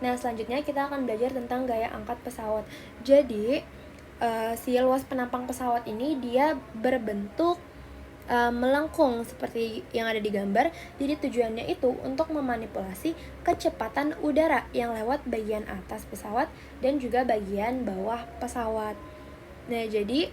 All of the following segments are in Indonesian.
Nah, selanjutnya kita akan belajar tentang gaya angkat pesawat. Jadi, si luas penampang pesawat ini dia berbentuk melengkung seperti yang ada di gambar. Jadi tujuannya itu untuk memanipulasi kecepatan udara yang lewat bagian atas pesawat dan juga bagian bawah pesawat. Nah, jadi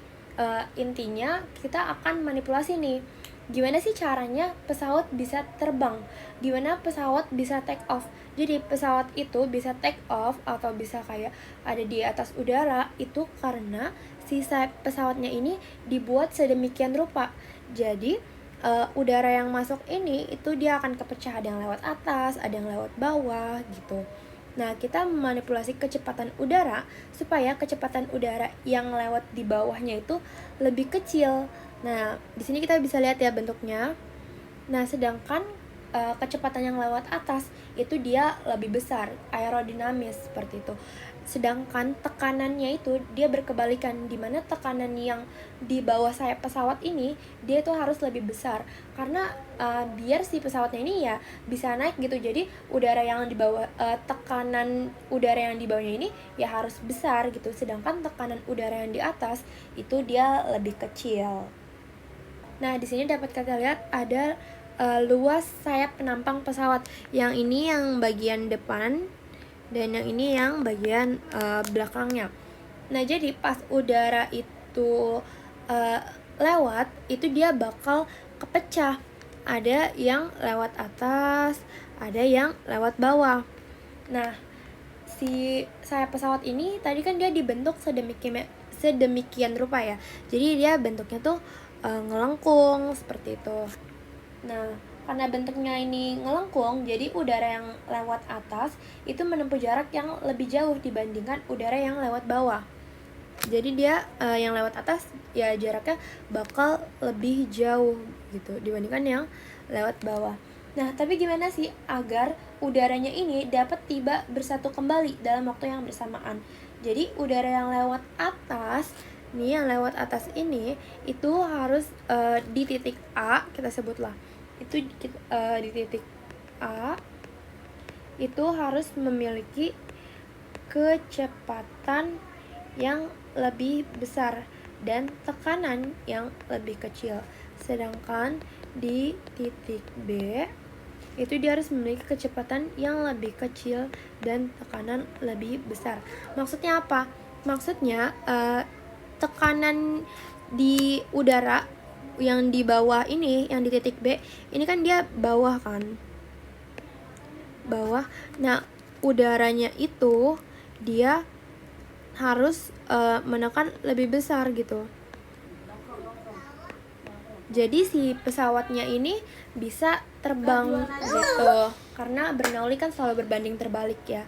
intinya kita akan manipulasi nih. Gimana sih caranya pesawat bisa terbang? Gimana pesawat bisa take off? Jadi pesawat itu bisa take off atau bisa kayak ada di atas udara itu karena si sayap pesawatnya ini dibuat sedemikian rupa. Jadi udara yang masuk ini itu dia akan kepecah, ada yang lewat atas, ada yang lewat bawah gitu. Nah, kita memanipulasi kecepatan udara supaya kecepatan udara yang lewat di bawahnya itu lebih kecil. Nah, di sini kita bisa lihat ya bentuknya. Nah, sedangkan kecepatan yang lewat atas itu dia lebih besar, aerodinamis seperti itu. Sedangkan tekanannya itu dia berkebalikan, di mana tekanan yang di bawah sayap pesawat ini dia itu harus lebih besar karena biar si pesawatnya ini ya bisa naik gitu. Jadi udara yang di bawah tekanan udara yang di bawahnya ini ya harus besar gitu, sedangkan tekanan udara yang di atas itu dia lebih kecil. Nah, di sini dapat kita lihat ada luas sayap penampang pesawat. Yang ini yang bagian depan dan yang ini yang bagian belakangnya. Nah, jadi pas udara itu lewat, itu dia bakal kepecah. Ada yang lewat atas, ada yang lewat bawah. Nah, si sayap pesawat ini tadi kan dia dibentuk sedemikian rupa ya. Jadi dia bentuknya tuh ngelengkung seperti itu. Nah, karena bentuknya ini ngelengkung, jadi udara yang lewat atas itu menempuh jarak yang lebih jauh dibandingkan udara yang lewat bawah. Jadi dia yang lewat atas ya jaraknya bakal lebih jauh gitu dibandingkan yang lewat bawah. Nah, tapi gimana sih agar udaranya ini dapat tiba bersatu kembali dalam waktu yang bersamaan? Jadi udara yang lewat atas nih, yang lewat atas ini itu harus di titik A, kita sebutlah itu di titik A itu harus memiliki kecepatan yang lebih besar dan tekanan yang lebih kecil. Sedangkan di titik B itu dia harus memiliki kecepatan yang lebih kecil dan tekanan lebih besar. Maksudnya apa? Maksudnya tekanan di udara yang di bawah ini, yang di titik B ini kan dia bawah kan, bawah. Nah, udaranya itu dia harus menekan lebih besar gitu. Jadi si pesawatnya ini bisa terbang gitu, karena Bernoulli kan selalu berbanding terbalik ya.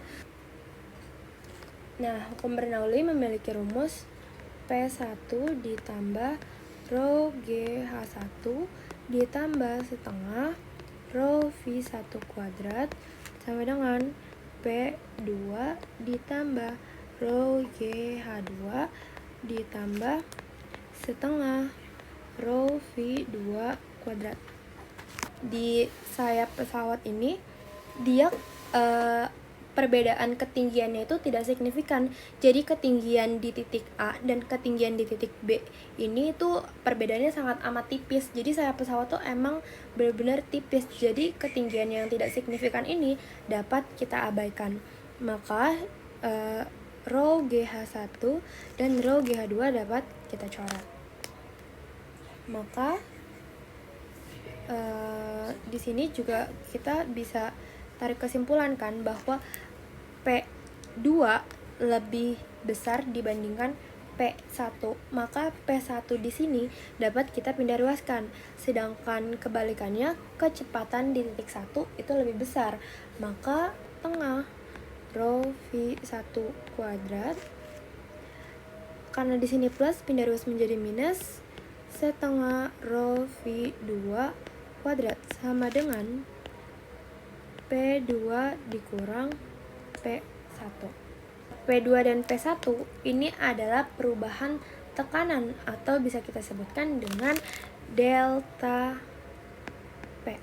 Nah, hukum Bernoulli memiliki rumus P1 ditambah rho GH1 ditambah setengah rho V1 kuadrat sama dengan P2 ditambah rho GH2 ditambah setengah rho V2 kuadrat. Di sayap pesawat ini dia perbedaan ketinggiannya itu tidak signifikan. Jadi ketinggian di titik A dan ketinggian di titik B ini tuh perbedaannya sangat amat tipis. Jadi sayap pesawat tuh emang benar-benar tipis. Jadi ketinggian yang tidak signifikan ini dapat kita abaikan. Maka rho GH1 dan rho GH2 dapat kita coret. Maka di sini juga kita bisa tarik kesimpulan kan bahwa P2 lebih besar dibandingkan P1. Maka P1 di sini dapat kita pindah ruaskan. Sedangkan kebalikannya, kecepatan di titik 1 itu lebih besar. Maka tengah rho V1 kuadrat, karena di sini plus pindah ruas menjadi minus, setengah rho V2 kuadrat sama dengan P2 dikurang P1. P2 dan P1 ini adalah perubahan tekanan atau bisa kita sebutkan dengan delta P.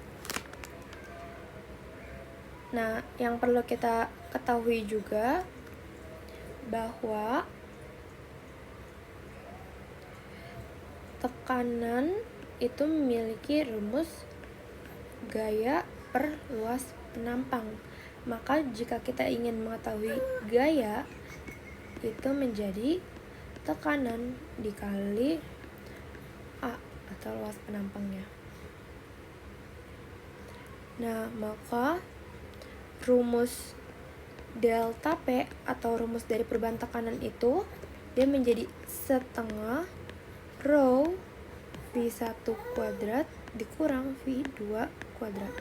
Nah, yang perlu kita ketahui juga bahwa tekanan itu memiliki rumus gaya per luas penampang. Maka jika kita ingin mengetahui gaya, itu menjadi tekanan dikali A atau luas penampangnya. Nah, maka rumus delta P atau rumus dari perubahan tekanan itu dia menjadi setengah rho V1 kuadrat dikurang V2 kuadrat.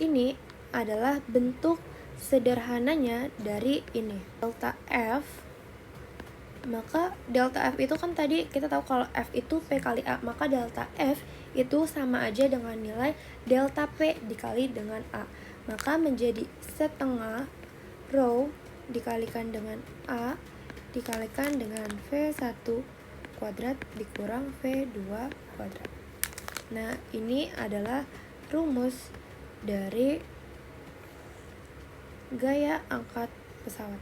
Ini adalah bentuk sederhananya dari ini, delta F. Maka delta F itu kan tadi kita tahu kalau F itu P kali A, maka delta F itu sama aja dengan nilai delta P dikali dengan A. Maka menjadi setengah rho dikalikan dengan A dikalikan dengan V1 kuadrat dikurang V2 kuadrat. Nah, ini adalah rumus dari gaya angkat pesawat.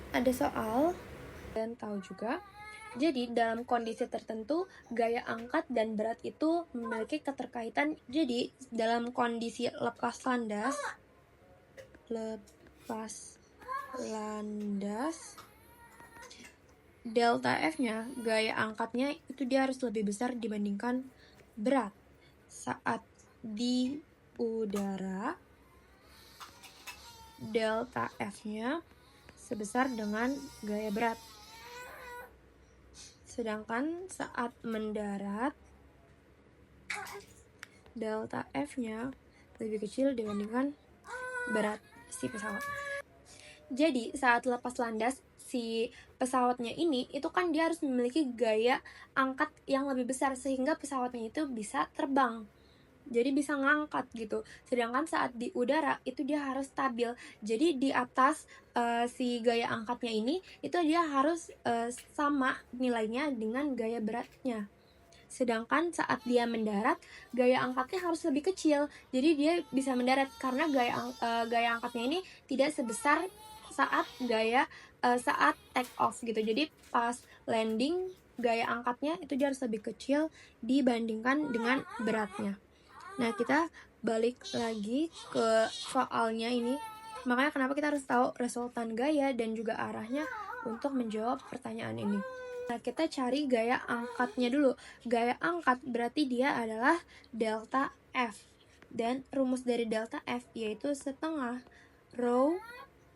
Ada soal dan tahu juga. Jadi dalam kondisi tertentu gaya angkat dan berat itu memiliki keterkaitan. Jadi dalam kondisi lepas landas delta F-nya, gaya angkatnya itu dia harus lebih besar dibandingkan berat. Saat di udara, delta F-nya sebesar dengan gaya berat. Sedangkan saat mendarat, delta F-nya lebih kecil dibandingkan berat si pesawat. Jadi saat lepas landas, si pesawatnya ini itu kan dia harus memiliki gaya angkat yang lebih besar sehingga pesawatnya itu bisa terbang. Jadi bisa ngangkat gitu. Sedangkan saat di udara itu dia harus stabil. Jadi di atas si gaya angkatnya ini itu dia harus sama nilainya dengan gaya beratnya. Sedangkan saat dia mendarat, gaya angkatnya harus lebih kecil. Jadi dia bisa mendarat karena gaya angkatnya ini tidak sebesar saat saat take off gitu. Jadi pas landing gaya angkatnya itu dia harus lebih kecil dibandingkan dengan beratnya. Nah, kita balik lagi ke soalnya ini. Makanya kenapa kita harus tahu resultan gaya dan juga arahnya untuk menjawab pertanyaan ini. Nah, kita cari gaya angkatnya dulu. Gaya angkat berarti dia adalah delta F. Dan rumus dari delta F yaitu setengah rho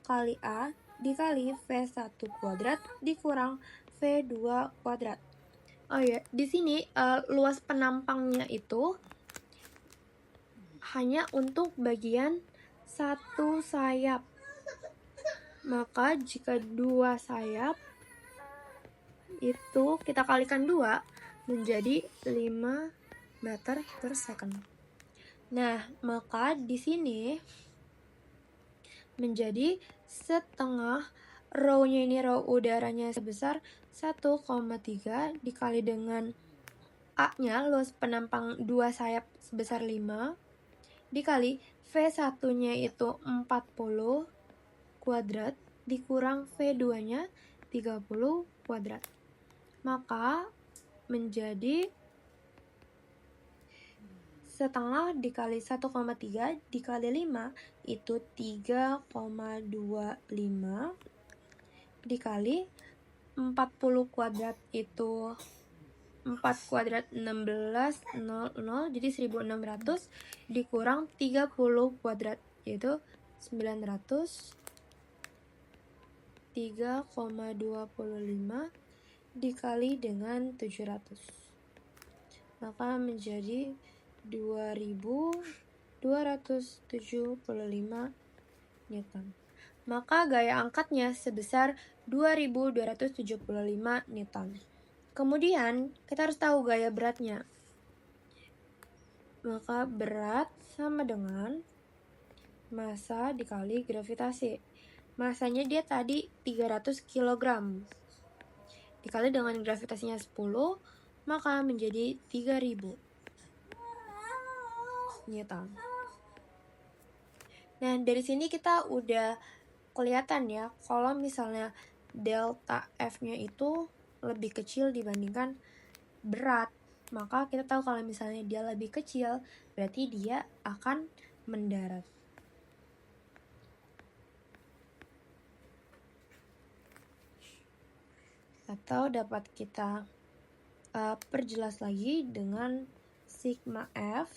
kali A dikali V1 kuadrat dikurang V2 kuadrat. Oh ya, di sini luas penampangnya itu hanya untuk bagian satu sayap. Maka jika dua sayap itu kita kalikan 2 menjadi 5 meter per second. Nah, maka di sini menjadi setengah rho-nya ini, rho udaranya sebesar 1,3 dikali dengan A-nya, luas penampang 2 sayap sebesar 5 dikali V1-nya itu 40 kuadrat dikurang V2-nya 30 kuadrat. Maka menjadi setengah dikali 1,3 dikali 5 itu 3,25 dikali 40 kuadrat itu 4 kuadrat 1600, jadi 1600 dikurang 30 kuadrat yaitu 900. 3,25 dikali dengan 700, maka menjadi 2275 Newton. Maka gaya angkatnya sebesar 2275 Newton. Kemudian kita harus tahu gaya beratnya. Maka berat sama dengan massa dikali gravitasi. Massanya dia tadi 300 kg. Dikali dengan gravitasinya 10, maka menjadi 3000 Newton. Nah, dari sini kita udah kelihatan ya, kalau misalnya delta F-nya itu lebih kecil dibandingkan berat. Maka kita tahu kalau misalnya dia lebih kecil, berarti dia akan mendarat. Atau dapat kita perjelas lagi dengan sigma F,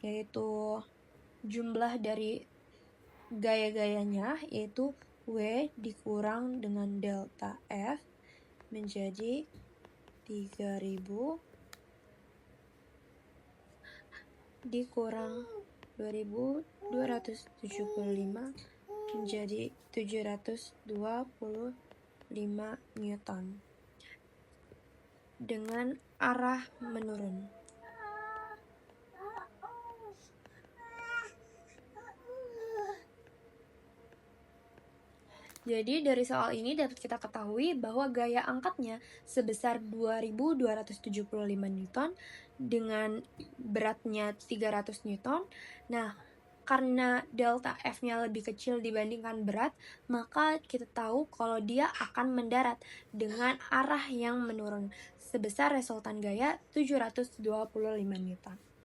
yaitu jumlah dari gaya-gayanya, yaitu W dikurang dengan delta F menjadi 3000 dikurang 2275 menjadi 725 Newton dengan arah menurun. Jadi dari soal ini dapat kita ketahui bahwa gaya angkatnya sebesar 2275 Newton dengan beratnya 300 Newton. Nah, karena delta F-nya lebih kecil dibandingkan berat, maka kita tahu kalau dia akan mendarat dengan arah yang menurun sebesar resultan gaya 725 Newton.